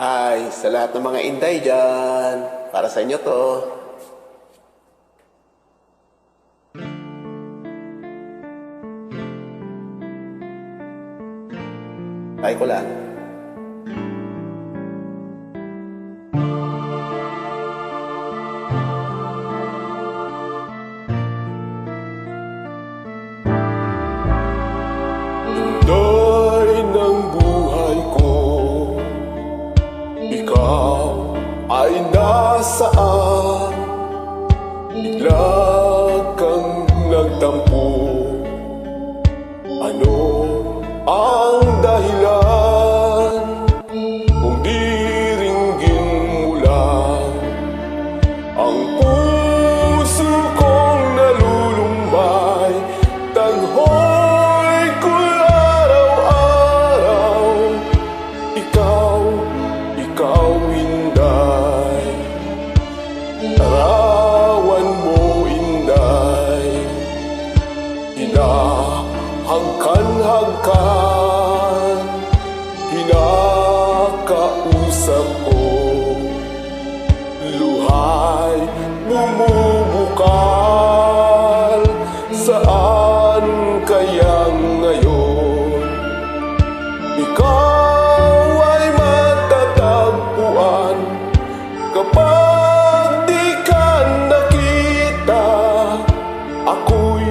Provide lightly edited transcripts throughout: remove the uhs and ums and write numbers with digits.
Ay, sa lahat ng mga inday dyan, para sa inyo to. Try ko lang. Inday ng buhay ko, ikaw ay nasaan? Bigla kang nagtampo. Ano ang dahilan? Kung di ringgin mo lang ang puso kong nalulumbay, taghoy ko araw-araw. Ikaw inday, larawan mo inday, hinahangkan-hangkan, kinakausap ko, luhay bumubukal. Saan kaya ngayon ikaw ay matatagpuan? Kapag di ka nakita, ako'y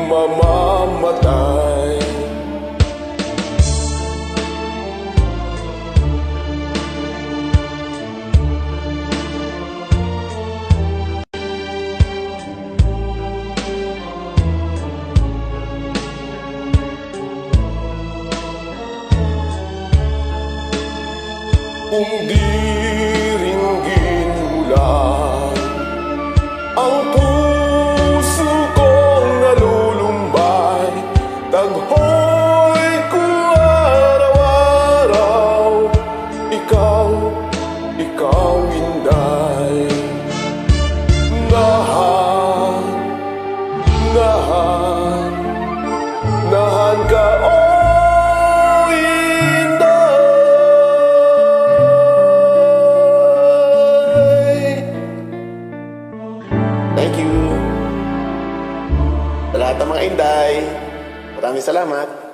mamamatay. Kung di ringgin mo lang ang puso kong nalulumbay, taghoy ko araw-araw. Ikaw inday, nahan ka Thank you. Sa lahat ng mga inday, maraming salamat.